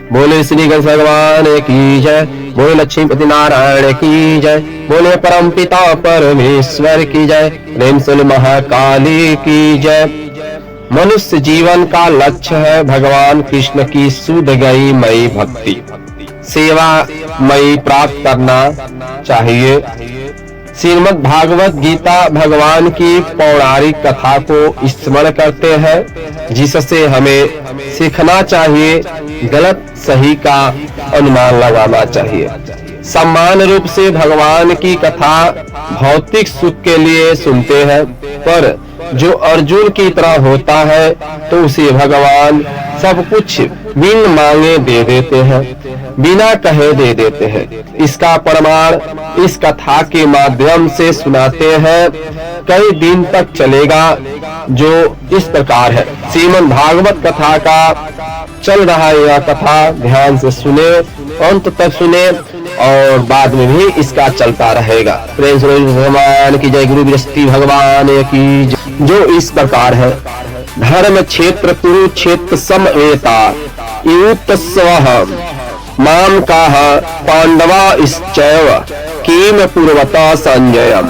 बोले श्री गणेश भगवान की जय। बोले लक्ष्मीपति नारायण की जय। बोले परम पिता परमेश्वर की जय। प्रेमशूल महाकाली की जय। मनुष्य जीवन का लक्ष्य है भगवान कृष्ण की शुद्ध गई मई भक्ति, सेवा मई प्राप्त करना चाहिए। श्रीमद् भागवत गीता भगवान की पौराणिक कथा को स्मरण करते हैं, जिससे हमें सीखना चाहिए, गलत सही का अनुमान लगाना चाहिए। सामान्य रूप से भगवान की कथा भौतिक सुख के लिए सुनते हैं, पर जो अर्जुन की तरह होता है तो उसे भगवान सब कुछ बिन मांगे दे देते हैं, बिना कहे दे देते हैं। इसका प्रमाण इस कथा के माध्यम से सुनाते हैं, कई दिन तक चलेगा, जो इस प्रकार है। श्रीमद् भागवत कथा का चल रहा है, यह कथा ध्यान से सुने, अंत तक सुने और बाद में भी इसका चलता रहेगा। प्रेम से भगवान की जय। गुरु बृहस्पति भगवान की जय। जो इस प्रकार है। धर्म क्षेत्र कुरुक्षेत्र समवेता युतस्वः माम काह पांडवा इश्चैव किम पूर्वता संजय।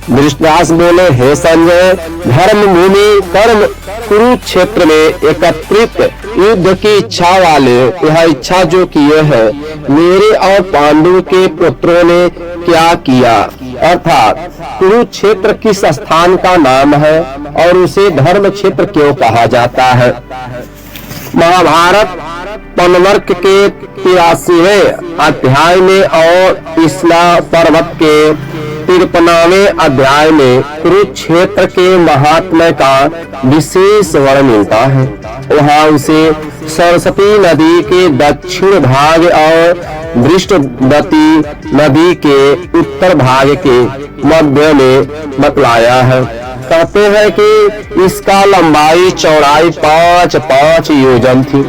धृतराष्ट्र बोले, हे संजय, धर्म भूमि कर्म कुरुक्षेत्र में एकत्रित युद्ध की इच्छा वाले यह इच्छा जो किए हैं, मेरे और पांडु के पुत्रों ने क्या किया, अर्थात कुरुक्षेत्र किस स्थान का नाम है और उसे धर्म क्षेत्र क्यों कहा जाता है। महाभारत पनवर्क के 83वें अध्याय में और इसला पर्वत के 53वें अध्याय में कुरुक्षेत्र के महात्म्य का विशेष वर्णन मिलता है। वहाँ उसे सरस्वती नदी के दक्षिण भाग और वृषभवती नदी के उत्तर भाग के मध्य में बतलाया है। कहते हैं कि इसका लंबाई चौड़ाई 5-5 योजन थी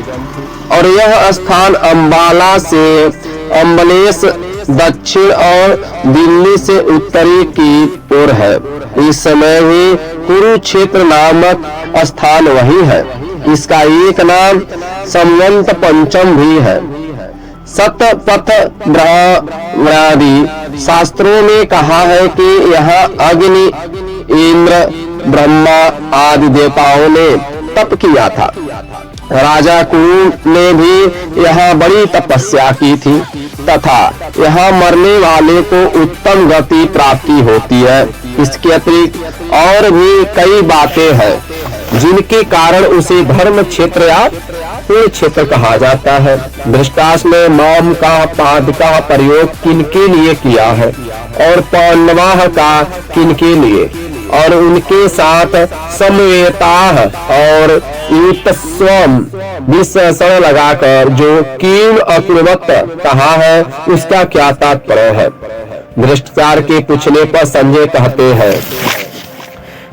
और यह स्थान अंबाला से अम्बलेश दक्षिण और दिल्ली से उत्तरी की ओर है। इस समय भी कुरुक्षेत्र नामक स्थान वही है। इसका एक नाम संवंत पंचम भी है। सतपथ ब्रह्मादि शास्त्रों में कहा है कि यह अग्नि, इंद्र, ब्रह्मा आदि देवताओं ने तप किया था। राजा कुरु ने भी यह बड़ी तपस्या की थी तथा यहाँ मरने वाले को उत्तम गति प्राप्ति होती है। इसके अतिरिक्त और भी कई बातें हैं जिनके कारण उसे धर्म क्षेत्र या पुण्य क्षेत्र कहा जाता है। धृतराष्ट्र ने माम का पाद का प्रयोग किनके लिए किया है और पांडवाह का किनके लिए, और उनके साथ समवेता और युतस्वम विशेषण लगाकर जो किम अकुर्वत कहा है, उसका क्या तात्पर्य है। धृतराष्ट्र के पूछने पर संजय कहते हैं,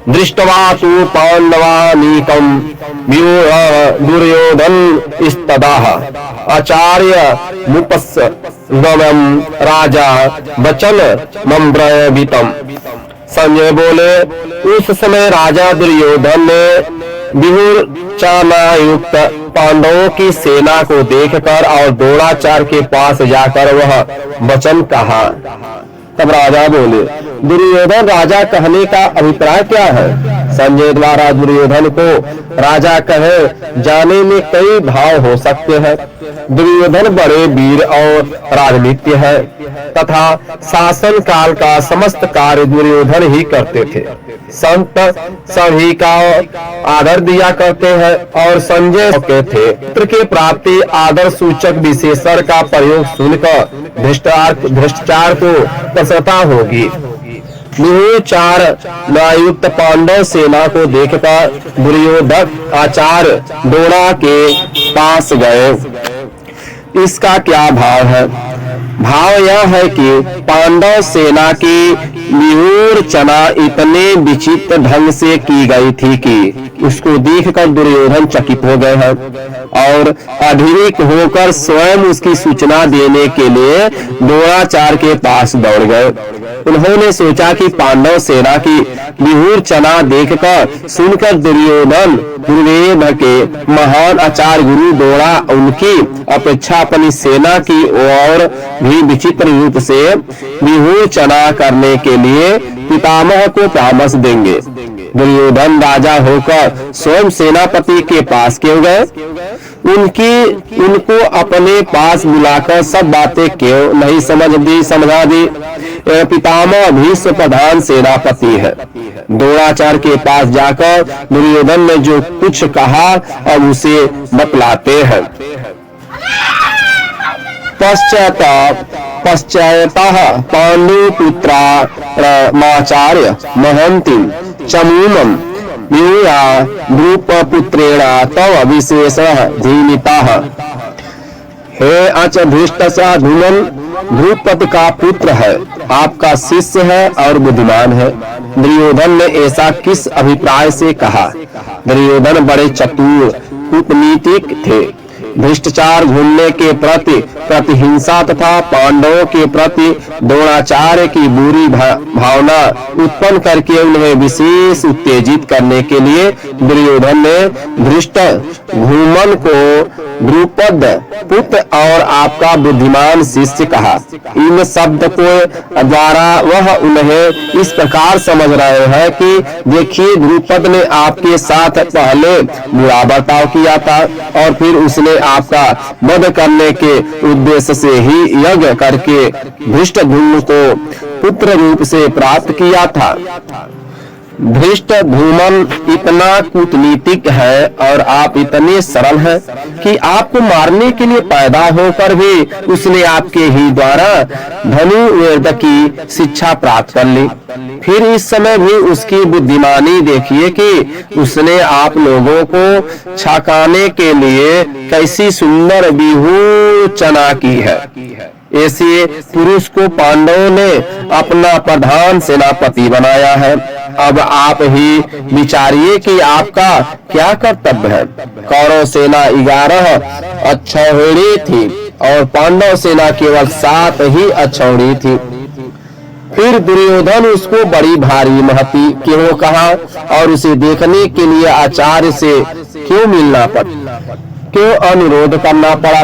दृष्टवा तु पांडवानीकं दुर्योधन इस्तदाह आचार्य मुपस्सवम राजा वचन मम्ब्रवीतम। संजय बोले, उस समय राजा दुर्योधन ने विहुरचानायुक्त पांडवों की सेना को देखकर और द्रोणाचार्य के पास जाकर वह वचन कहा। तब राजा बोले, दुर्योधन राजा कहने का अभिप्राय क्या है। संजय द्वारा दुर्योधन को राजा कहे जाने में कई भाव हो सकते हैं। दुर्योधन बड़े वीर और राजनीति है तथा शासन काल का समस्त कार्य दुर्योधन ही करते थे। संत सभी का आदर दिया करते हैं और संजय के थे। पुत्र के प्राप्ति आदर सूचक विशेषण का प्रयोग सुनकर भ्रष्टाचार को प्रसन्नता होगी। निहुचार नायुक्त पांडव सेना को देखकर दुर्योधन आचार्य द्रोणा के पास गए। इसका क्या भाव है। भाव यह है कि पांडव सेना की विहूर चना इतने विचित्र ढंग से की गई थी कि उसको देखकर दुर्योधन चकित हो गए हैं और अधीरिक होकर स्वयं उसकी सूचना देने के लिए द्रोणाचार्य के पास दौड़ गए। उन्होंने सोचा कि पांडव सेना की विहूर चना देखकर सुनकर दुर्योधन गुरुवेद के महान आचार्य गुरु द्रोणा उनकी अपेक्षा अपनी सेना की और भी विचित्र रूप से विहूर चना करने के लिए पितामह को परामर्श देंगे। दुर्योधन राजा होकर स्वयं सेनापति के पास क्यों गए? उनको अपने पास बुलाकर सब बातें क्यों नहीं समझा दी? पितामह भीष्म प्रधान सेनापति है। द्रोणाचार्य के पास जाकर दुर्योधन ने जो कुछ कहा अब उसे बतलाते हैं। पश्चातः पांडुपुत्रा माचार्य महंतिम चमूमं वियूया द्रुपपुत्रेण तव विशेषः धीमिताः। हे अचधृष्ट धूमन द्रुपद का पुत्र है, आपका शिष्य है और बुद्धिमान है। दुर्योधन ने ऐसा किस अभिप्राय से कहा? दुर्योधन बड़े चतुर कूटनीतिक थे। भ्रष्टाचार घूमने के प्रति प्रतिहिंसा तथा पांडवों के प्रति द्रोणाचार्य की बुरी भावना उत्पन्न करके उन्हें विशेष उत्तेजित करने के लिए दुर्योधन ने धृष्ट घूमन को द्रुपद पुत्र और आपका बुद्धिमान शिष्य कहा। इन शब्द को द्वारा वह उन्हें इस प्रकार समझ रहे हैं कि देखिए, द्रुपद ने आपके साथ पहले बुरा बर्ताव किया था और फिर उसने आपका वध करने के उद्देश्य से ही यज्ञ करके धृष्ट धूम को पुत्र रूप से प्राप्त किया था। धृष्ट धूमन इतना कूटनीतिक है और आप इतने सरल हैं कि आपको मारने के लिए पैदा होकर भी उसने आपके ही द्वारा धनुर्वेद की शिक्षा प्राप्त कर ली। फिर इस समय भी उसकी बुद्धिमानी देखिए कि उसने आप लोगों को छकाने के लिए कैसी सुंदर विहूर चना की है। ऐसे पुरुष को पांडवों ने अपना प्रधान सेनापति बनाया है। अब आप ही विचारिए कि आपका क्या कर्तव्य है। कौरव सेना 11 अक्षौहिणी थी और पांडव सेना केवल 7 ही अक्षौहिणी थी। फिर दुर्योधन उसको बड़ी भारी महती क्यों कहा और उसे देखने के लिए आचार्य से क्यों मिलना पड़ा, क्यों अनुरोध करना पड़ा?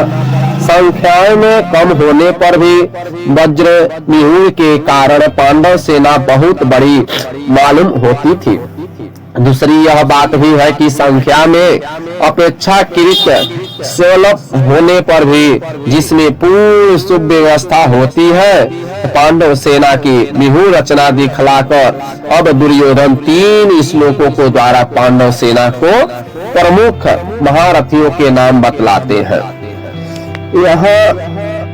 संख्या में कम होने पर भी वज्र विहूर के कारण पांडव सेना बहुत बड़ी मालूम होती थी। दूसरी यह बात भी है कि संख्या में अपेक्षाकृत सुलभ होने पर भी जिसमें पूर्ण सुव्यवस्था होती है, पांडव सेना की व्यूह रचना दिखलाकर अब दुर्योधन 3 श्लोकों को द्वारा पांडव सेना को प्रमुख महारथियों के नाम बतलाते हैं। यह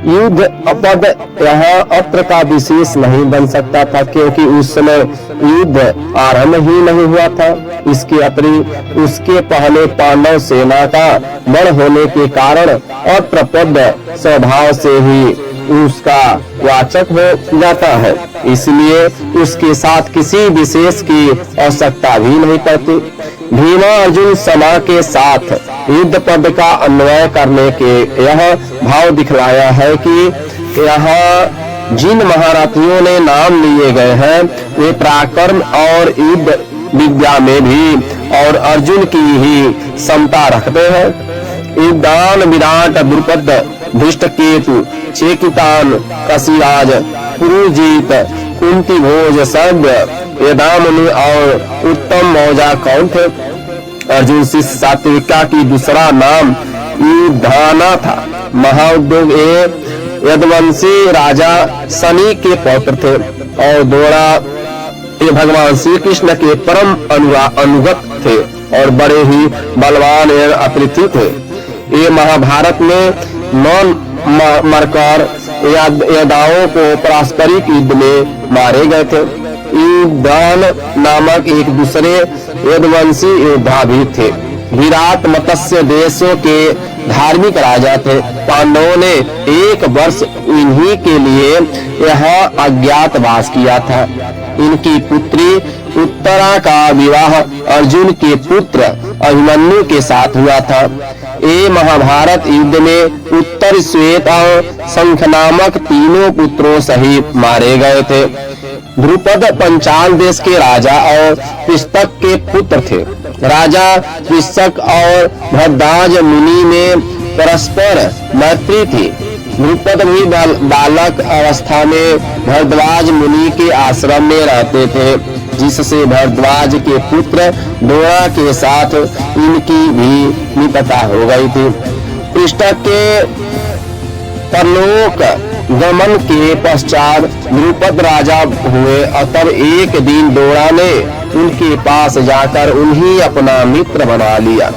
युद्ध अपद यहाँ अत्र का विशेष नहीं बन सकता था, क्योंकि उस समय युद्ध आरंभ ही नहीं हुआ था। इसके अतिरिक्त उसके पहले पांडव सेना का बड़ होने के कारण अत्र पद स्वभाव से ही उसका वाचक हो जाता है, इसलिए उसके साथ किसी विशेष की आवश्यकता भी नहीं पड़ती। भीमा अर्जुन समा के साथ युद्ध पद का अन्वय करने के यह भाव दिखलाया है कि यहाँ जिन महारथियों ने नाम लिए गए हैं वे पराक्रम और युद्ध विद्या में भी और अर्जुन की ही समता रखते हैं। युद्धान विराट द्रुपद धृष्टकेतु चेकितान कशिराज पुरुजीत कुंती भोज सभ्य यदामुनि और उत्तम मौजा कौन थे? अर्जुन शिष्य सात्विका की दूसरा नाम युद्धाना था। महाउद्योग यदुवंशी राजा शनि के पौत्र थे और द्रोणा ये भगवान श्री कृष्ण के परम अनुगत थे और बड़े ही बलवान एवं अप्रतिम थे। ये महाभारत में 9 मरकर यादवों को पारस्परिक युद्ध में मारे गए थे। युद्धान नामक एक दूसरे यदुवंशी योद्धा भी थे। विराट मत्स्य देशों के धार्मिक राजा थे। पांडवों ने 1 वर्ष इन्हीं के लिए यहाँ अज्ञातवास किया था। इनकी पुत्री उत्तरा का विवाह अर्जुन के पुत्र अभिमन्यु के साथ हुआ था। ये महाभारत युद्ध में उत्तर, श्वेत और शंख नामक तीनों पुत्रों सहित मारे गए थे। द्रुपद पंचाल देश के राजा और पिष्टक के पुत्र थे। राजा पिष्टक और भरद्वाज मुनि में परस्पर मैत्री थी। द्रुपद भी बालक अवस्था में भरद्वाज मुनि के आश्रम में रहते थे, जिससे भरद्वाज के पुत्र द्रोण के साथ इनकी भी मित्रता हो गई थी। पिष्टक के परलोक गमन के पश्चात द्रुपद राजा हुए। तब एक दिन द्रोण ने उनके पास जाकर उन्हें अपना मित्र बना लिया।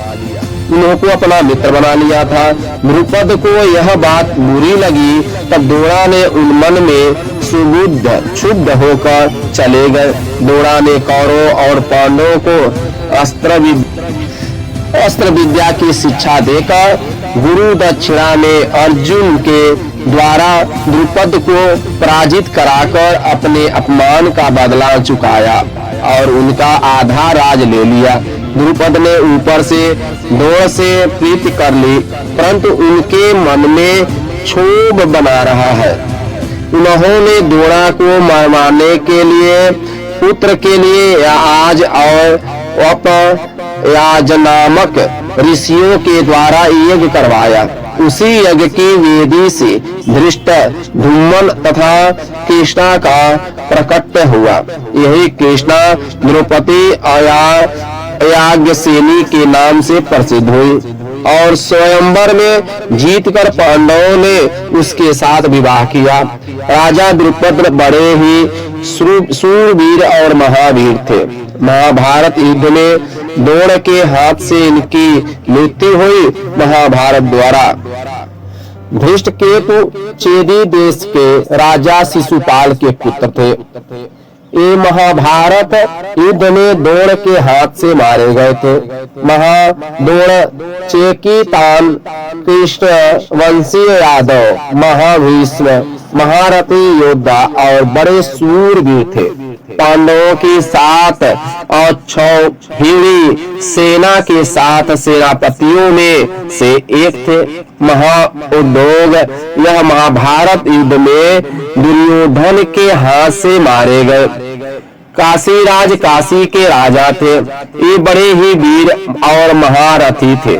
उनको अपना मित्र बना लिया था। द्रुपद को यह बात बुरी लगी। तब द्रोण ने उन मन में क्षुब्ध होकर चले गए। द्रोण ने कौरवों और पांडवों को अस्त्र विद्या की शिक्षा देकर गुरु दक्षिणा में अर्जुन के द्वारा द्रुपद को पराजित कराकर अपने अपमान का बदला चुकाया और उनका आधा राज ले लिया। द्रुपद ने ऊपर से द्रोण से प्रीति कर ली, परंतु उनके मन में क्षोभ बना रहा है। उन्होंने द्रोण को मारने के लिए पुत्र के लिए आज और अपयाज नामक ऋषियों के द्वारा यज्ञ करवाया। उसी यज्ञ की वेदी से धृष्ट, धूमन तथा कृष्णा का प्रकट हुआ। यही कृष्णा द्रौपदी याज्ञसेनी के नाम से प्रसिद्ध हुई और स्वयंवर में जीतकर पांडवों ने उसके साथ विवाह किया। राजा द्रुपद बड़े ही शूरवीर और महावीर थे। महाभारत युद्ध में द्रोण के हाथ से इनकी मृत्यु हुई। महाभारत द्वारा धृष्टकेतु चेदी देश के राजा शिशुपाल के पुत्र थे। ये महाभारत युद्ध में द्रोण के हाथ से मारे गए थे। महाद्रोण चेकितान कृष्ण वंशीय यादव, महाभीष्म, महारथी योद्धा और बड़े शूरवीर थे। पांडवों की 7 और 6 भीड़ी सेना के साथ सेनापतियों में से एक थे। महाउद्योग यह महाभारत युद्ध में दुर्योधन के हाथ से मारे गए। काशीराज काशी के राजा थे। ये बड़े ही वीर और महारथी थे।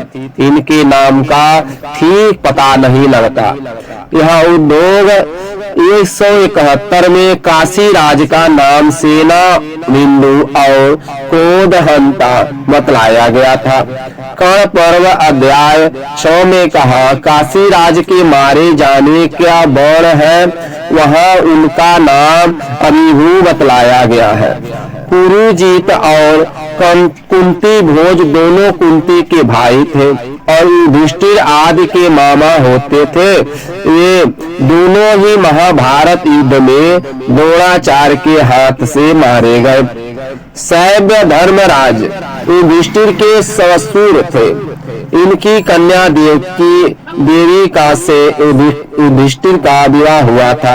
इनके नाम का ठीक पता नहीं लगता। यह उद्योग 171 में काशीराज का नाम सेना बिंदु और क्रोधहंता बतलाया गया था। कर्ण पर्व अध्याय 6 में कहा, काशीराज के मारे जाने का वर्ण है, वहाँ उनका नाम अभिभू बतलाया गया है। पुरुजीत और कुंती भोज दोनों कुंती के भाई थे और युधिष्ठिर आदि के मामा होते थे। ये दोनों ही महाभारत युद्ध में द्रोणाचार्य के हाथ से मारे गए। शैव्य धर्मराज युधिष्ठिर के ससुर थे। इनकी कन्या देवी का से युधिष्ठिर का विवाह हुआ था।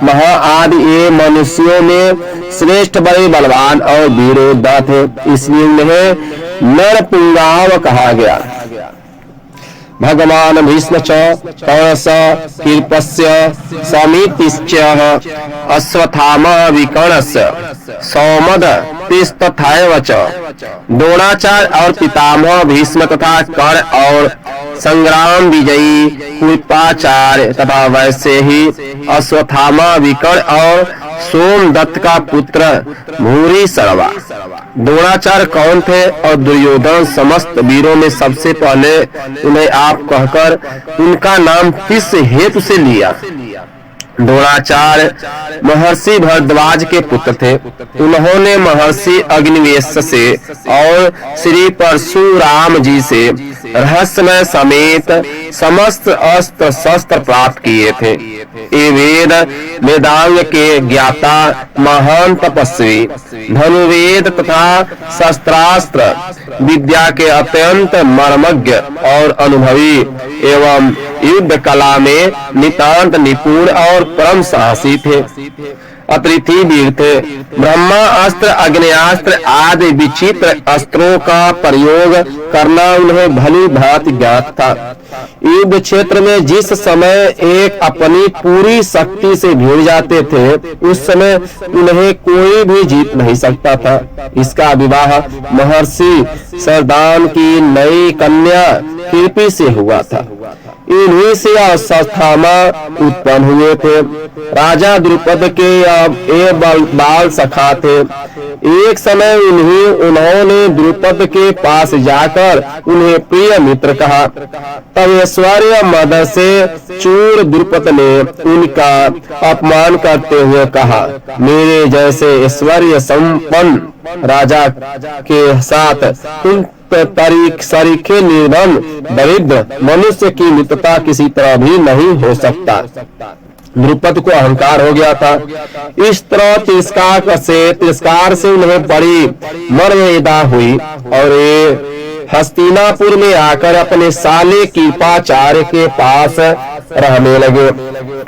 महाआदि ये मनुष्यों में श्रेष्ठ, बड़े बलवान और वीर योद्धा थे, इसलिए उन्हें नरपुंगाव कहा गया। भगवान भीष्म च कौरस कृपस्य समितिश्च अश्वत्थामा विकर्णस सौमद तिस्तथैव च। द्रोणाचार्य और पितामह भीष्म तथा कर्ण और संग्राम विजयी कृपाचार्य तथा वैसे ही अश्वत्थामा विकर्ण और सोमदत्त का पुत्र भूरी सर्वा। द्रोणाचार्य कौन थे और दुर्योधन समस्त वीरों में सबसे पहले उन्हें आप कहकर उनका नाम किस हेतु से लिया? द्रोणाचार्य महर्षि भरद्वाज के पुत्र थे। उन्होंने महर्षि अग्निवेश से और श्री परशुराम जी से रहस्यमय समेत समस्त अस्त्र शस्त्र प्राप्त किए थे। ये वेद वेदांग के ज्ञाता महान तपस्वी, धनुर्वेद तथा शस्त्रास्त्र विद्या के अत्यंत मर्मज्ञ और अनुभवी एवं युद्ध कला में नितांत निपुण और परम साहसी थे। अतिथि वीर थे। ब्रह्मा अस्त्र, अग्नेयास्त्र आदि विचित्र अस्त्रों का प्रयोग करना उन्हें भली भांति ज्ञात था। युद्ध क्षेत्र में जिस समय एक अपनी पूरी शक्ति से भिड़ जाते थे, उस समय उन्हें कोई भी जीत नहीं सकता था। इसका विवाह महर्षि सरदान की नई कन्या कृपि से हुआ था। इन्हीं से अश्वत्थामा उत्पन्न हुए थे। राजा द्रुपद के ये बाल सखा थे। एक समय उन्होंने द्रुपद के पास जाकर उन्हें प्रिय मित्र कहा। तब ऐश्वर्य मद से चूर द्रुपद ने उनका अपमान करते हुए कहा, मेरे जैसे ऐश्वर्य संपन्न राजा के साथ तुम सरीखे निर्धन दरिद्र मनुष्य की मित्रता किसी तरह भी नहीं हो सकता। द्रुपद को अहंकार हो गया था। इस तरह तिरस्कार से उन्हें बड़ी मर्यादा हुई और ये हस्तिनापुर में आकर अपने साले कृपाचार्य के पास रहने लगे।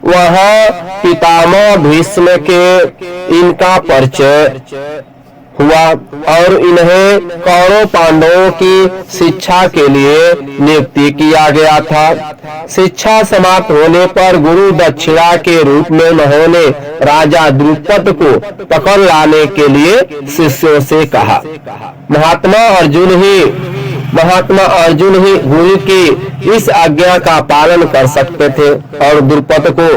वहाँ पितामह भीष्म के इनका परिचय हुआ और इन्हें कौरव पांडवों की शिक्षा के लिए नियुक्ति किया गया था। शिक्षा समाप्त होने पर गुरु दक्षिणा के रूप में उन्होंने राजा द्रुपद को पकड़ लाने के लिए शिष्यों से कहा। महात्मा अर्जुन ही गुरु की इस आज्ञा का पालन कर सकते थे और द्रुपद को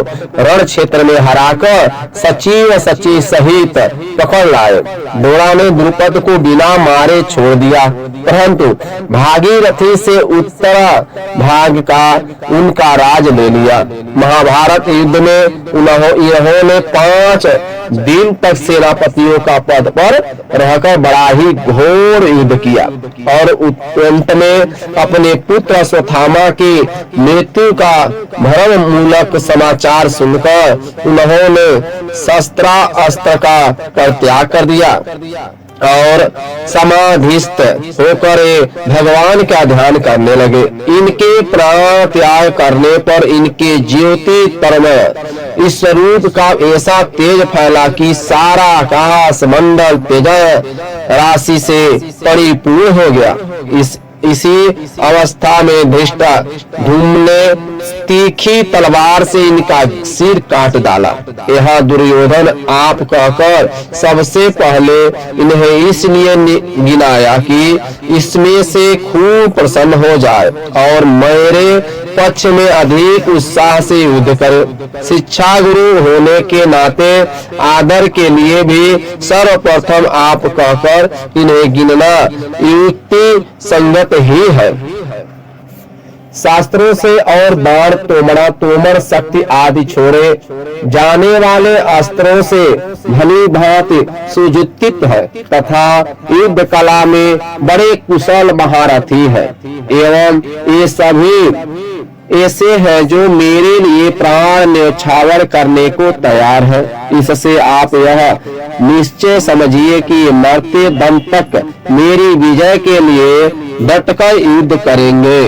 रण क्षेत्र में हराकर सचिव सहित पकड़ लाए। द्रोणा ने द्रुपद को बिना मारे छोड़ दिया, परंतु भागीरथी से उत्तर भाग का उनका राज ले लिया। महाभारत युद्ध में इन्होंने 5 दिन तक सेनापतियों का पद पर रहकर बड़ा ही घोर युद्ध किया और अंत में अपने पुत्र अश्वत्थामा की मृत्यु का भ्रम मूलक समाचार सुनकर उन्होंने शस्त्रास्त्र का परित्याग कर दिया और समाधिस्थ होकर भगवान का ध्यान करने लगे। इनके प्राण त्याग करने पर इनके ज्योति तरमय इस स्वरूप का ऐसा तेज फैला कि सारा आकाश मंडल तेज राशि से परिपूर्ण हो गया। इसी अवस्था में धृष्टा धूम ने तीखी तलवार से इनका सिर काट डाला। यह दुर्योधन आप कहकर सबसे पहले इन्हें इसलिए गिनाया कि इसमें से खूब प्रसन्न हो जाए और मेरे पक्ष में अधिक उत्साह से युद्ध करे। शिक्षा गुरु होने के नाते आदर के लिए भी सर्वप्रथम आप कहकर इन्हें गिनना युक्ति संगत ही है। शास्त्रों से और बाण तोमर शक्ति आदि छोड़े जाने वाले अस्त्रों से भली भांति सुजुत्थित है तथा युद्ध कला में बड़े कुशल महारथी है एवं ये सभी ऐसे है जो मेरे लिए प्राण न्यौछावर करने को तैयार है। इससे आप यह निश्चय समझिए कि मरते दम तक मेरी विजय के लिए डटकर युद्ध करेंगे।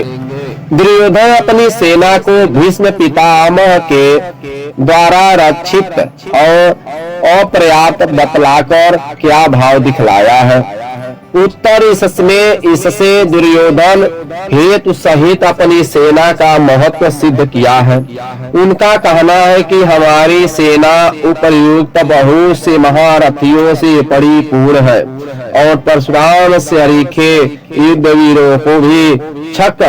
दुर्योधन अपनी सेना को भीष्म पितामह के द्वारा रक्षित और अपर्याप्त बतलाकर क्या भाव दिखलाया है। उत्तर इससे दुर्योधन हेतु सहित अपनी सेना का महत्व सिद्ध किया है। उनका कहना है कि हमारी सेना उपयुक्त बहुत से महारथियों से परिपूर्ण है और परशुराम से अरीखे युद्ध वीरों को भी छक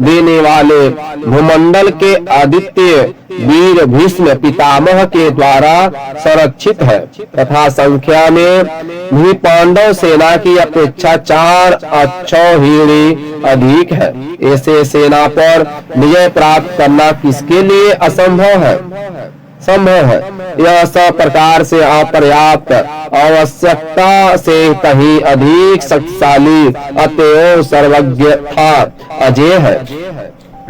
देने वाले भूमंडल के आदित्य वीर भीष्म पितामह के द्वारा संरक्षित है तथा संख्या में भी पांडव सेना की अपेक्षा 4 अक्षौहिणी अधिक है। ऐसे सेना पर विजय प्राप्त करना किसके लिए असंभव है? संभव है। यह सब प्रकार से अपर्याप्त आवश्यकता से कहीं अधिक शक्तिशाली अतएव सर्वज्ञ था अजय है।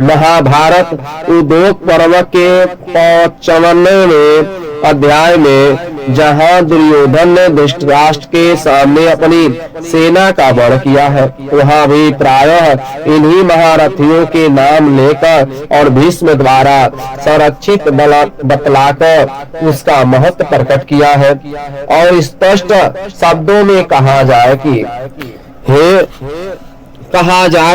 महाभारत उद्योग पर्व के 55वें अध्याय में जहां दुर्योधन ने धृतराष्ट्र के सामने अपनी सेना का वध किया है, वहां भी प्रायः इन्हीं महारथियों के नाम लेकर और भीष्म द्वारा संरक्षित बतलाकर उसका महत्व प्रकट किया है। और स्पष्ट शब्दों में कहा जाए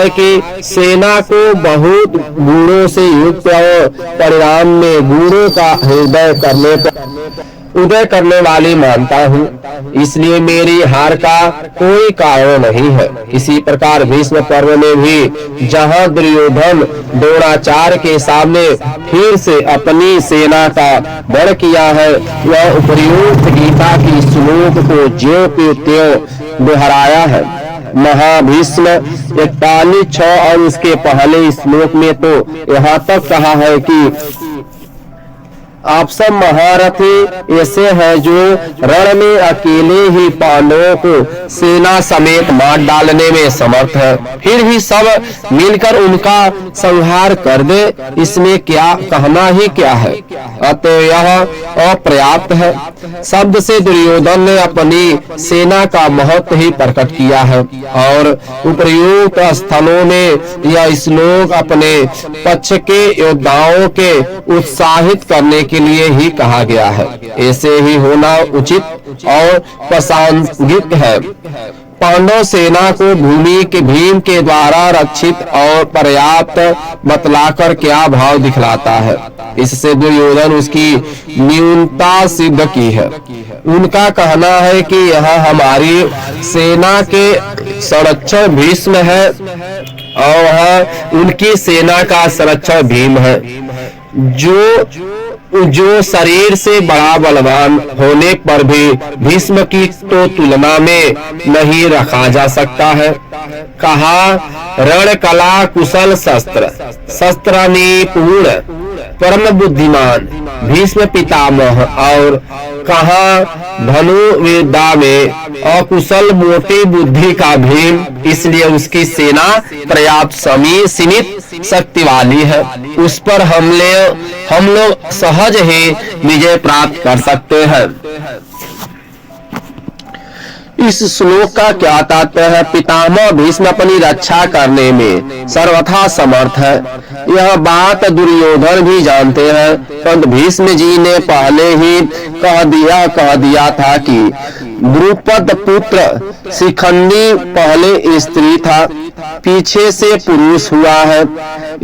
कि सेना को बहुत गुणों से युक्त और परिणाम में गुणों का उदय करने वाली मानता हूँ, इसलिए मेरी हार का कोई कारण नहीं है। इसी प्रकार भीष्म पर्व में भी जहाँ दुर्योधन द्रोणाचार्य के सामने फिर से अपनी सेना का वध किया है, वह उपर्युक्त गीता की श्लोक को ज्यों के त्यों दोहराया है। महाभीष्म 41:6 और उसके पहले श्लोक में तो यहाँ तक कहा है कि आप सब महारथी ऐसे हैं जो रण में अकेले ही पांडवों को सेना समेत मार डालने में समर्थ है, फिर भी सब मिलकर उनका संहार कर दे, इसमें क्या कहना ही क्या है। अतः यह अपर्याप्त है। शब्द से दुर्योधन ने अपनी सेना का महत्व ही प्रकट किया है और उपर्युक्त स्थलों में यह श्लोक अपने पक्ष के योद्धाओं के उत्साहित करने के लिए ही कहा गया है। ऐसे ही होना उचित और प्रासंगिक है। पांडव सेना को भूमि के भीम के द्वारा रक्षित और पर्याप्त बतलाकर क्या भाव दिखलाता है, इससे दुर्योधन उसकी न्यूनता सिद्ध की है। उनका कहना है कि यह हमारी सेना के संरक्षक भीष्म है और वह उनकी सेना का संरक्षक भीम है, जो शरीर से बड़ा बलवान होने पर भी भीष्म की तो तुलना में नहीं रखा जा सकता है। कहा रण कला कुशल शस्त्र निपुण परम बुद्धिमान भीष्म पितामह, और कहा धनुर्विद्या में अकुशल मोटी बुद्धि का भीम, इसलिए उसकी सेना पर्याप्त सीमित शक्ति वाली है। उस पर हम लोग सहज ही विजय प्राप्त कर सकते हैं। इस श्लोक का क्या तात्पर्य है? पितामह भीष्म अपनी रक्षा करने में सर्वथा समर्थ है, यह बात दुर्योधन भी जानते हैं, परंतु भीष्म जी ने पहले ही कह दिया था कि द्रुपद पुत्र शिखंडी पहले स्त्री था, पीछे से पुरुष हुआ है।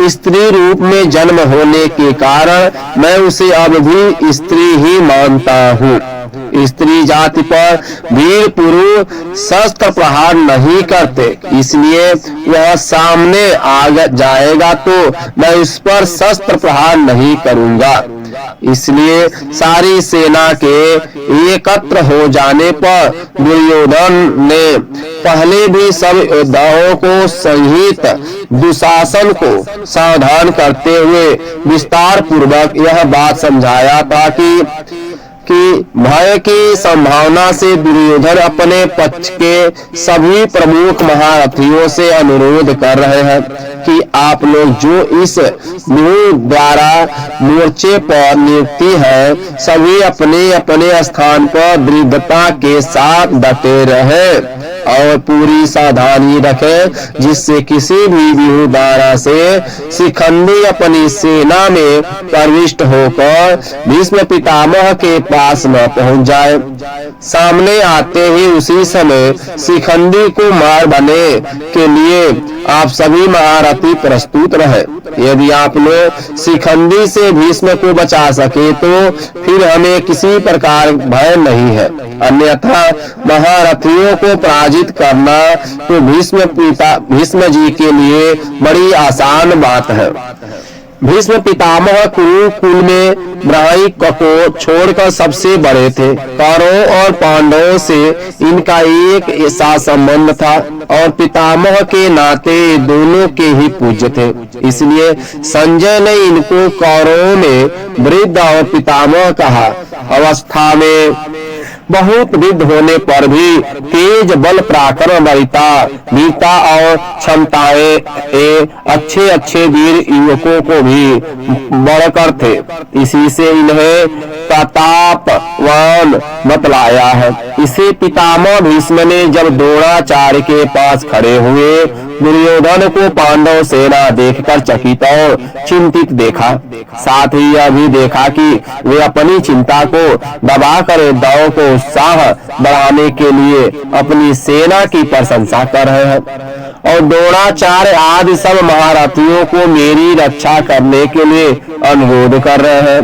स्त्री रूप में जन्म होने के कारण मैं उसे अब भी स्त्री ही मानता हूँ। स्त्री जाति पर वीर पुरुष शस्त्र प्रहार नहीं करते, इसलिए वह सामने आ जाएगा तो मैं उस पर शस्त्र प्रहार नहीं करूंगा। इसलिए सारी सेना के एकत्र हो जाने पर दुर्योधन ने पहले भी सब योद्धाओं को सहित दुशासन को सावधान करते हुए विस्तार पूर्वक यह बात समझाया था कि भय की संभावना से दुर्योधन अपने पक्ष के सभी प्रमुख महारथियों से अनुरोध कर रहे हैं कि आप लोग जो इस द्वारा मोर्चे पर नियुक्ति है, सभी अपने अपने स्थान पर दृढ़ता के साथ डटे रहे और पूरी सावधानी रखें, जिससे किसी भी व्यूह द्वारा से शिखंडी अपनी सेना में प्रविष्ट होकर भीष्म पितामह के पास न पहुंच जाए। सामने आते ही उसी समय शिखंडी को मार बने के लिए आप सभी महारथी प्रस्तुत रहे। यदि आप लोग शिखंडी से भीष्म को बचा सके तो फिर हमें किसी प्रकार भय नहीं है, अन्यथा महारथियों को पराजित करना तो भीष्म जी के लिए बड़ी आसान बात है। भीष्म पितामह कुरुकुल में ब्राह्मणी को छोड़कर सबसे बड़े थे। कौरवों और पांडवों से इनका एक ऐसा संबंध था और पितामह के नाते दोनों के ही पूज्य थे। इसलिए संजय ने इनको कौरवों में वृद्ध और पितामह कहा। अवस्था में बहुत वृद्ध होने पर भी तेज बल पराक्रम वीरता और क्षमताएं अच्छे अच्छे वीर युवकों को भी बढ़कर थे। इसी से इन्हें प्रतापवान बतलाया है। इसे पितामह भीष्म ने जब द्रोणाचार्य के पास खड़े हुए दुर्योधन को पांडव सेना देखकर चकित और चिंतित देखा। साथ ही यह भी देखा कि वे अपनी चिंता को दबाकर योद्धाओं को उत्साह बढ़ाने के लिए अपनी सेना की प्रशंसा कर रहे हैं और द्रोणाचार्य आदि सब महारथियों को मेरी रक्षा करने के लिए अनुरोध कर रहे हैं।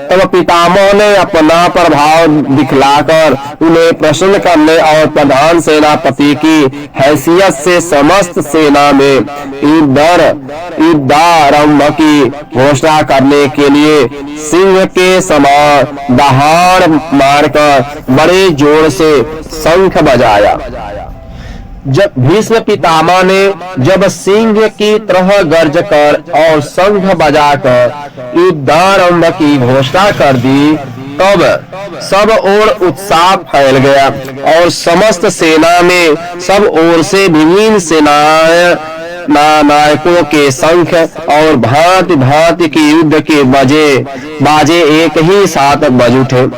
तब पितामह ने अपना प्रभाव दिखलाकर उन्हें प्रसन्न करने और प्रधान सेनापति की हैसियत से समस्त सेना में युद्धारंभ की घोषणा करने के लिए सिंह के समान दहाड़ मारकर बड़े जोर से शंख बजाया। जब भीष्म पितामह ने जब सिंह की तरह गर्ज कर और शंख बजाकर युद्धारंभ की घोषणा कर दी, तब सब ओर उत्साह फैल गया और समस्त सेना में सब ओर से विभिन्न नायकों के शंख और भांति भांति की युद्ध के बाजे एक ही साथ बज उठे।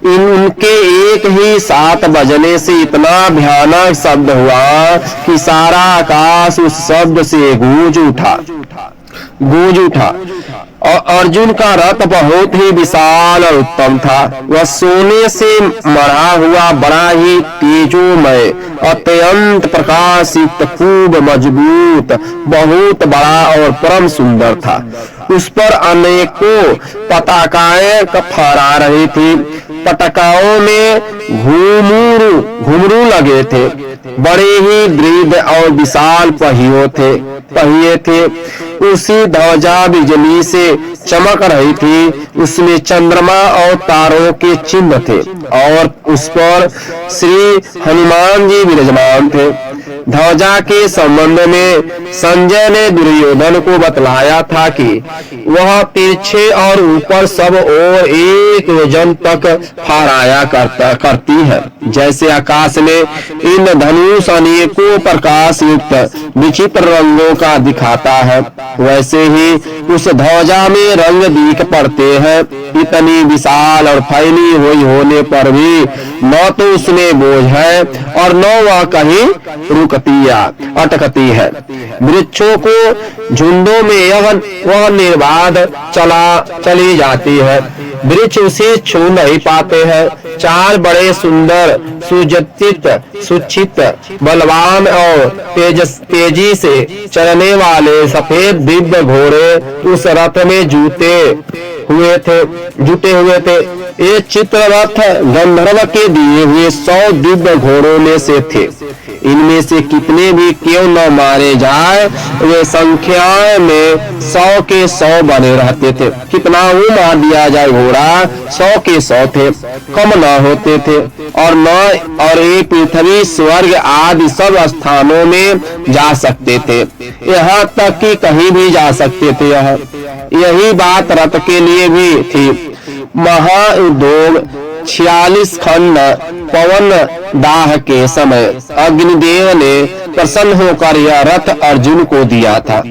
उनके एक ही साथ बजने से इतना भयानक शब्द हुआ कि सारा आकाश उस शब्द से गूंज उठा। और अर्जुन का रथ बहुत ही विशाल और उत्तम था। वह सोने से मढ़ा हुआ बड़ा ही तेजोमय अत्यंत प्रकाशित खूब मजबूत बहुत बड़ा और परम सुंदर था। उस पर अनेकों पताकाएं फहरा रही थी। पताकाओं में घुंघरू लगे थे। बड़े ही दृढ़ और विशाल पहिए थे। उसी ध्वजा बिजली से चमक रही थी। उसमें चंद्रमा और तारों के चिन्ह थे और उस पर श्री हनुमान जी विराजमान थे। ध्वजा के संबंध में संजय ने दुर्योधन को बतलाया था कि वह तिरछे और ऊपर सब ओर एक योजन तक फहराया करती है। जैसे आकाश में इन धनुष अनेकों प्रकाश युक्त विचित्र रंगों का दिखाता है, वैसे ही उस ध्वजा में रंग दिख पड़ते हैं। इतनी विशाल और फैली हुई होने पर भी न तो उसमें बोझ है और न वह कहीं अटकती है। वृक्षों को झुंडों में वह निर्बाध चली जाती है। वृक्ष उसे छू नहीं पाते हैं। चार बड़े सुंदर सुचित बलवान और तेजी से चलने वाले सफेद दिव्य घोड़े उस रथ में जुटे हुए थे। ये चित्ररथ गंधर्व के दिए हुए 100 दिव्य घोड़ों में से थे। इनमें से कितने भी क्यों न मारे जाए, वे संख्या में 100 के 100 बने रहते थे। कितना वो मार दिया जाए, घोड़ा 100 के 100 थे, कम न होते थे। और ये पृथ्वी स्वर्ग आदि सब स्थानों में जा सकते थे, यहाँ तक कि कहीं भी जा सकते थे। यही बात रथ के लिए भी थी। महाउद्योग 46 खंड पवन दाह के समय अग्निदेव ने प्रसन्न होकर यह रथ अर्जुन को दिया था।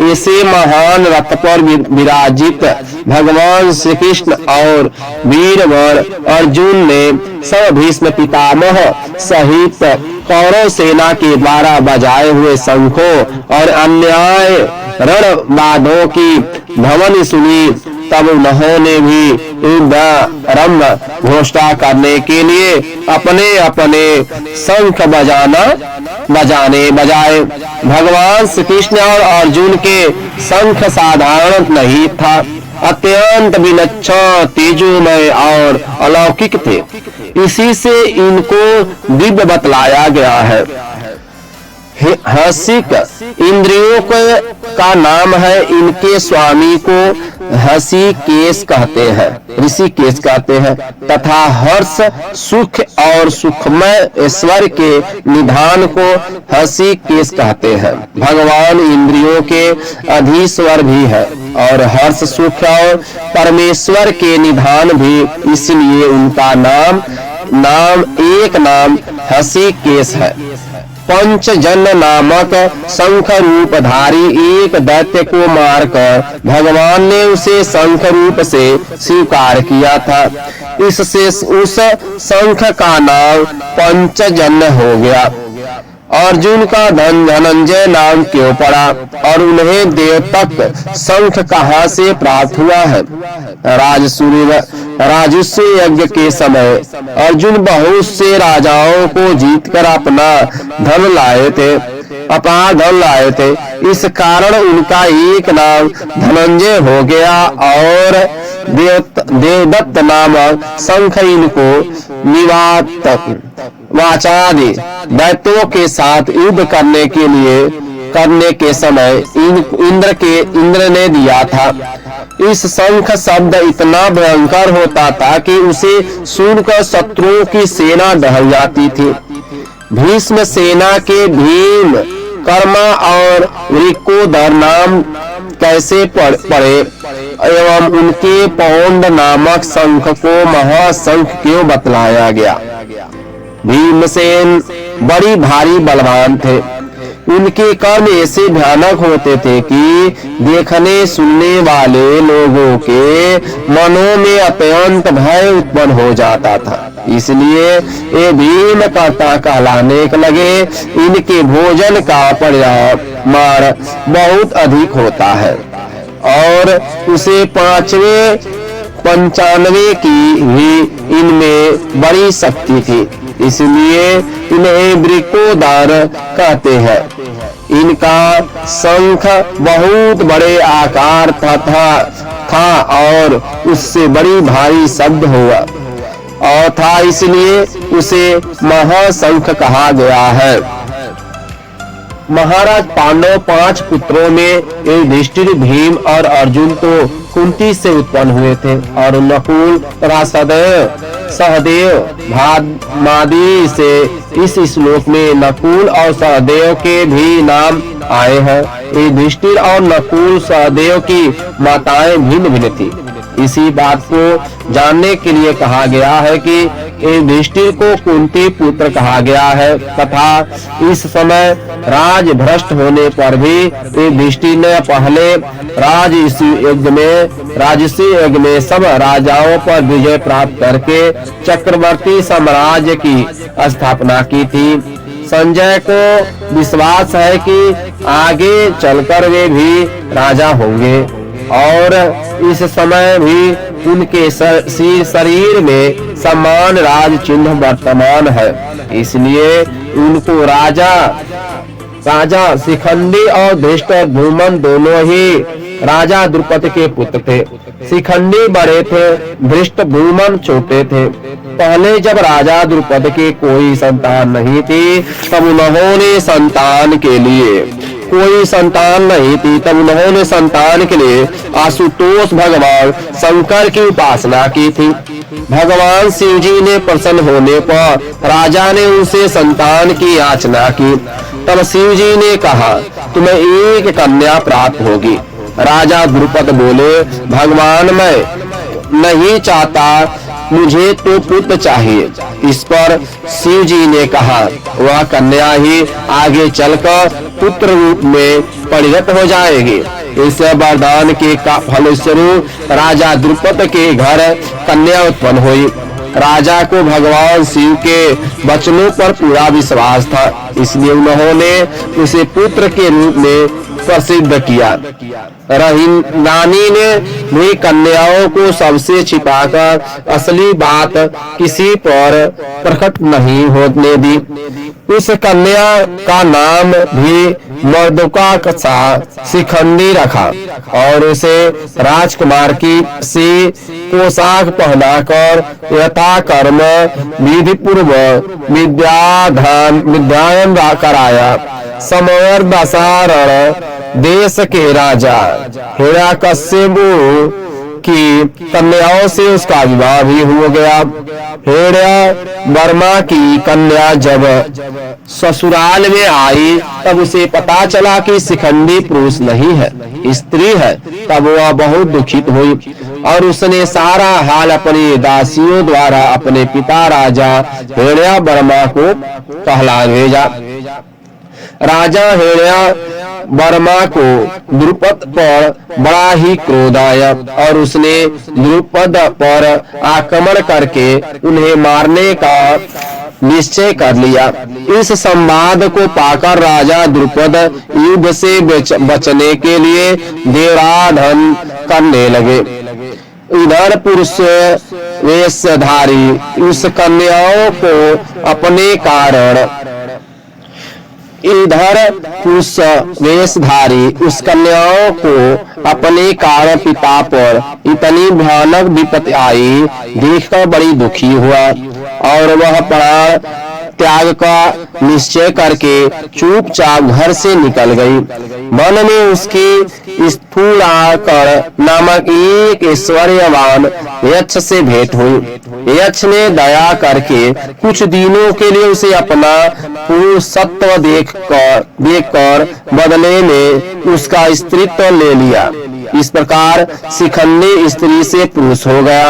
ऐसे महान रथ पर विराजित भगवान श्री कृष्ण और वीरवर अर्जुन ने सब भीष्म पितामह सहित कौरव सेना के द्वारा बजाए हुए शंखों और अन्याय रणबादों की ध्वनि सुनी। तब उन्होंने भी युद्धारंभ घोषणा करने के लिए अपने अपने शंख बजाए। भगवान श्री कृष्ण और अर्जुन के शंख साधारण नहीं था, अत्यंत विलक्षण तेजोमय और अलौकिक थे। इसी से इनको दिव्य बतलाया गया है। हसिक इंद्रियों का नाम है। इनके स्वामी को हसिकेश कहते हैं, ऋषिकेश कहते हैं, तथा हर्ष, सुख और सुखमय ऐश्वर्य के निधान को हसिकेश कहते हैं। भगवान इंद्रियों के अधीश्वर भी है और हर्ष, सुख और परमेश्वर के निधान भी, इसलिए उनका नाम एक नाम हसिकेश है। पंचजन नामक शंख रूपधारी एक दैत्य को मारकर भगवान ने उसे शंख रूप से स्वीकार किया था। इससे उस शंख का नाम पंचजन हो गया। अर्जुन का धनंजय नाम क्यों पड़ा और उन्हें देवतक शंख कहाँ से प्राप्त हुआ है? राजसूय यज्ञ के समय अर्जुन बहुत से राजाओं को जीतकर अपना धन लाए थे। इस कारण उनका एक नाम धनंजय हो गया और देवदत्त नामक शंख इनको निवातक वाचादि दैत्यों के साथ युद्ध करने के समय इंद्र ने दिया था। इस शंख शब्द इतना भयंकर होता था कि उसे सुनकर शत्रुओं की सेना डर जाती थी। भीष्म सेना के भीम, कर्मा और वृकोदर नाम कैसे पड़े एवं उनके पौंड नामक शंख को महाशंख क्यों बतलाया गया? भीमसेन बड़ी भारी बलवान थे। उनके कर्म ऐसे भयानक होते थे कि देखने सुनने वाले लोगों के मनों में अत्यंत भय उत्पन्न हो जाता था। इसलिए ये भीम कर्ता कहलाने लगे। इनके भोजन का परिमाण बहुत अधिक होता है और उसे 95 की भी इनमें बड़ी शक्ति थी, इसलिए इन्हें वृकोदर कहते हैं। इनका शंख बहुत बड़े आकार था और उससे बड़ी भारी शब्द हुआ और था, इसलिए उसे महाशंख कहा गया है। महाराज पांडव 5 पुत्रों में युधिष्ठिर, भीम और अर्जुन तो कुंती से उत्पन्न हुए थे और नकुल तथा सहदेव मादी से इस श्लोक में नकुल और सहदेव के भी नाम आए हैं। युधिष्ठिर और नकुल सहदेव की माताएं भिन्न भिन्न थी। इसी बात को जानने के लिए कहा गया है कि युधिष्ठिर को कुंती पुत्र कहा गया है तथा इस समय राज भ्रष्ट होने पर भी युधिष्ठिर ने पहले राजसी यज्ञ में सब राजाओं पर विजय प्राप्त करके चक्रवर्ती साम्राज्य की स्थापना की थी। संजय को विश्वास है कि आगे चलकर वे भी राजा होंगे और इस समय भी उनके शरीर में समान राज चिन्ह वर्तमान है, इसलिए उनको राजा शिखंडी और धृष्टद्युम्न दोनों ही राजा द्रुपद के पुत्र थे। शिखंडी बड़े थे, धृष्टद्युम्न छोटे थे। पहले जब राजा द्रुपद के कोई संतान नहीं थी तब उन्होंने संतान के लिए आशुतोष भगवान शंकर की उपासना की थी। भगवान शिव जी ने प्रसन्न होने पर राजा ने उनसे संतान की याचना की। तब शिव जी ने कहा, तुम्हें एक कन्या प्राप्त होगी। राजा द्रुपद बोले, भगवान मैं नहीं चाहता, मुझे तो पुत्र चाहिए। इस पर शिव जी ने कहा, वह कन्या ही आगे चलकर पुत्र रूप में परिणत हो जाएगी। इस वरदान के फलस्वरूप राजा द्रुपद के घर कन्या उत्पन्न हुई। राजा को भगवान शिव के वचनों पर पूरा विश्वास था, इसलिए उन्होंने उसे पुत्र के रूप में प्रसिद्ध किया। रानी ने भी कन्याओं को सबसे छिपाकर असली बात किसी पर प्रकट नहीं होने दी। इस कन्या का नाम भी मर्दुका शिखंडी रखा और उसे राजकुमार की सी पोशाक पहनाकर यथा कर्म विधि पूर्व विद्यायन कराया। समर दसारण देश के राजा हिरण्यकश्यप की कन्याओं से उसका विवाह भी हो गया। हिरण्यवर्मा की कन्या जब ससुराल में आई तब उसे पता चला कि शिखंडी पुरुष नहीं है, स्त्री है। तब वह बहुत दुखित हुई और उसने सारा हाल अपनी दासियों द्वारा अपने पिता राजा हिरण्यवर्मा को कहला भेजा। राजा हिरण्यवर्मा को द्रुपद पर बड़ा ही क्रोध आया और उसने द्रुपद पर आक्रमण करके उन्हें मारने का निश्चय कर लिया। इस संवाद को पाकर राजा द्रुपद युद्ध से बचने के लिए देवराधन करने लगे। इधर पुरुष वेशधारी उस कन्याओं को अपने कारण उस कन्याओं को अपने कारण पिता पर इतनी भयानक विपत्ति आई देखकर बड़ी दुखी हुआ और वह प्राण त्याग का निश्चय करके चुपचाप घर से निकल गई। मन में उसकी स्थूलाकर नामक एक ऐश्वर्यवान यक्ष से भेंट हुई। यक्ष ने दया करके कुछ दिनों के लिए उसे अपना पुरुषत्व देखकर बदले में उसका स्त्रीत्व ले लिया। इस प्रकार शिखंडी स्त्री से पुरुष हो गया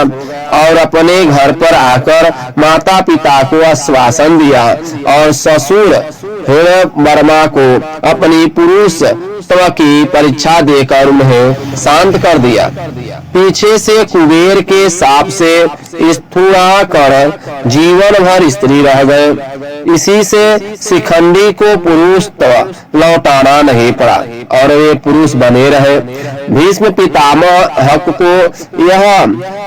और अपने घर पर आकर माता पिता को आश्वासन दिया और ससुर हिरण्यवर्मा को अपनी पुरुषत्व की परीक्षा देकर उन्हें शांत कर दिया। पीछे से कुबेर के शाप से स्थूला कर जीवन भर स्त्री रह गए। इसी से शिखंडी को पुरुषत्व लौटाना नहीं पड़ा और वे पुरुष बने रहे। भीष्म पितामह को यह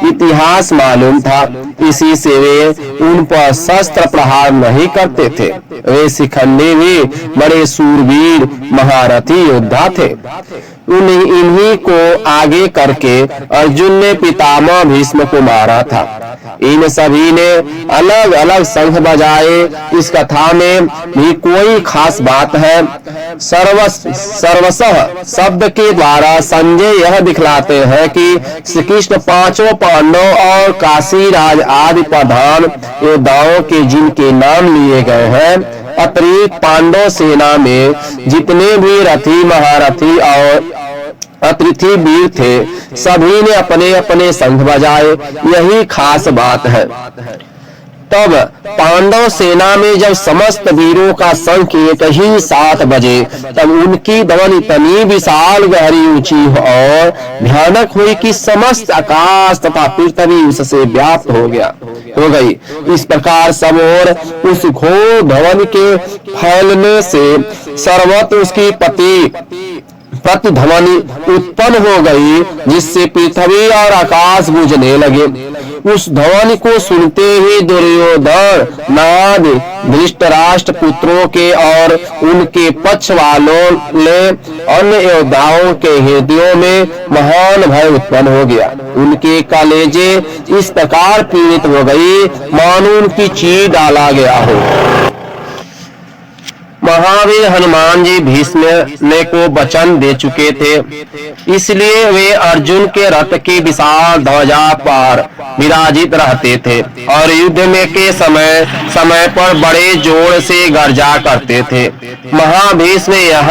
इतिहास मालूम था, इसी से वे उन पर शस्त्र प्रहार नहीं करते थे। वे शिखंडी भी बड़े सूरवीर महारथी योद्धा थे। इन्हीं को आगे करके अर्जुन ने पितामह भीष्म को मारा था। इन सभी ने अलग अलग शंख बजाए। इस कथा में भी कोई खास बात है। सर्वशः शब्द के द्वारा संजय यह दिखलाते हैं कि श्री कृष्ण पांचों पांडव और काशीराज आदि प्रधान योद्धाओं के जिनके नाम लिए गए हैं, अतिरिक्त पांडव सेना में जितने भी रथी महारथी और अतिथि वीर थे, सभी ने अपने अपने शंख बजाए। यही खास बात है। तब पांडव सेना में जब समस्त वीरों का शंख एक ही साथ बजे, तब उनकी ध्वनि इतनी विशाल गहरी ऊंची और भयानक हुई कि समस्त आकाश तथा पृथ्वी उससे व्याप्त हो गई। इस प्रकार सब ओर उस घोर ध्वनि के फैलने से सर्वत्र उसकी प्रतिध्वनि उत्पन्न हो गई, जिससे पृथ्वी और आकाश गूंजने लगे। उस ध्वनि को सुनते ही दुर्योधन नाद धृतराष्ट्र पुत्रों के और उनके पक्ष वालों ने अन्य योद्धाओं के हृदयों में महान भय उत्पन्न हो गया। उनके कलेजे इस प्रकार पीड़ित हो गई मानो उनकी चीर डाला गया हो। महावीर हनुमान जी भीष्म ने को वचन दे चुके थे, इसलिए वे अर्जुन के रथ की विशाल ध्वजा पर विराजित रहते थे और युद्ध में के समय पर बड़े जोर से गर्जा करते थे। महाभीष्म ने यह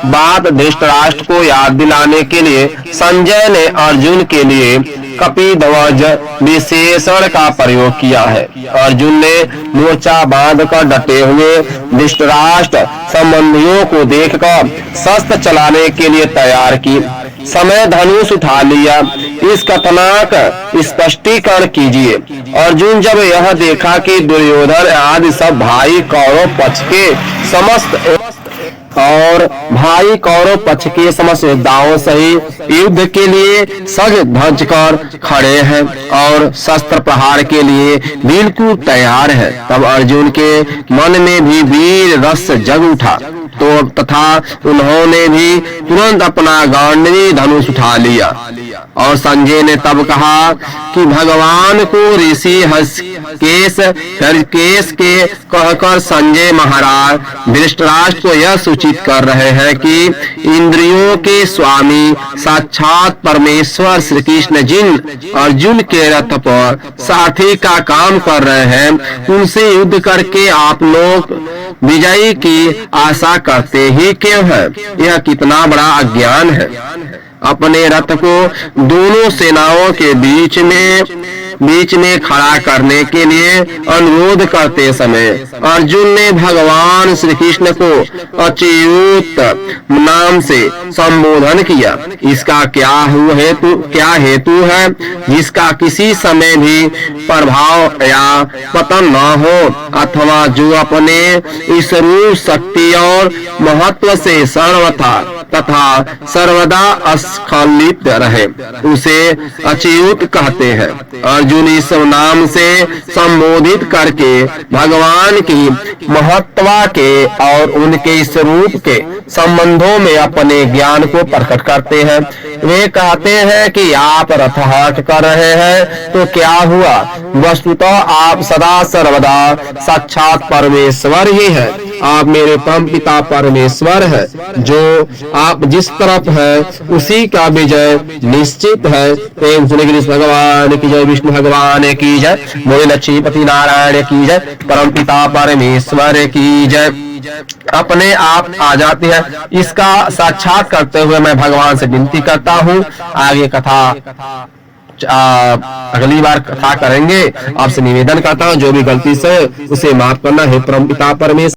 बात धृतराष्ट्र को याद दिलाने के लिए संजय ने अर्जुन के लिए कपिध्वज विशेषण का प्रयोग किया है। अर्जुन ने मोर्चा बांधकर डटे हुए धृतराष्ट्र संबंधियों को देखकर शस्त्र चलाने के लिए तैयार की समय धनुष उठा लिया। इस कथनाक स्पष्टीकरण कीजिए। अर्जुन जब यह देखा कि दुर्योधन आदि सब भाई कौरव पक्ष के समस्त योद्धाओं सहित युद्ध के लिए सज धज कर खड़े हैं और शस्त्र प्रहार के लिए बिल्कुल तैयार है, तब अर्जुन के मन में भी वीर रस जग उठा तो तथा उन्होंने भी तुरंत अपना गांडीव धनुष उठा लिया। और संजय ने तब कहा कि भगवान को ऋषि केस के कहकर संजय महाराज धृतराष्ट्र को यह सूचित कर रहे हैं कि इंद्रियों के स्वामी साक्षात परमेश्वर श्री कृष्ण जिन अर्जुन के रथ पर सारथी का काम कर रहे हैं, उनसे युद्ध करके आप लोग विजयी की आशा करते ही क्यों है? यह कितना बड़ा अज्ञान है। अपने रथ को दोनों सेनाओं के बीच में खड़ा करने के लिए अनुरोध करते समय अर्जुन ने भगवान श्री कृष्ण को अच्युत नाम से संबोधन किया। इसका क्या हेतु है जिसका किसी समय भी प्रभाव या पतन न हो, अथवा जो अपने इस रूप शक्ति और महत्व से सर्वथा तथा सर्वदा स्खलित रहे, उसे अच्युत कहते हैं। अर्जुन इस नाम से संबोधित करके भगवान की महत्ता के और उनके इस रूप के संबंधों में अपने ज्ञान को प्रकट करते हैं। वे कहते हैं कि आप रथार्थ कर रहे हैं तो क्या हुआ, वस्तुतः आप सदा सर्वदा साक्षात परमेश्वर ही है। आप मेरे परम पिता परमेश्वर है। जो आप जिस तरफ है उसी का विजय निश्चित है। प्रेम सुने कृष्ण भगवान की जय, विष्णु भगवान की जय, बोले लक्ष्मीपति नारायण की जय, परम पिता परमेश्वर की जय। अपने आप आ जाते हैं। इसका साक्षात करते हुए मैं भगवान से विनती करता हूँ। आगे कथा अगली बार कथा करेंगे। आपसे निवेदन करता हूँ जो भी गलती से उसे माफ करना है। परम पिता परमेश्वर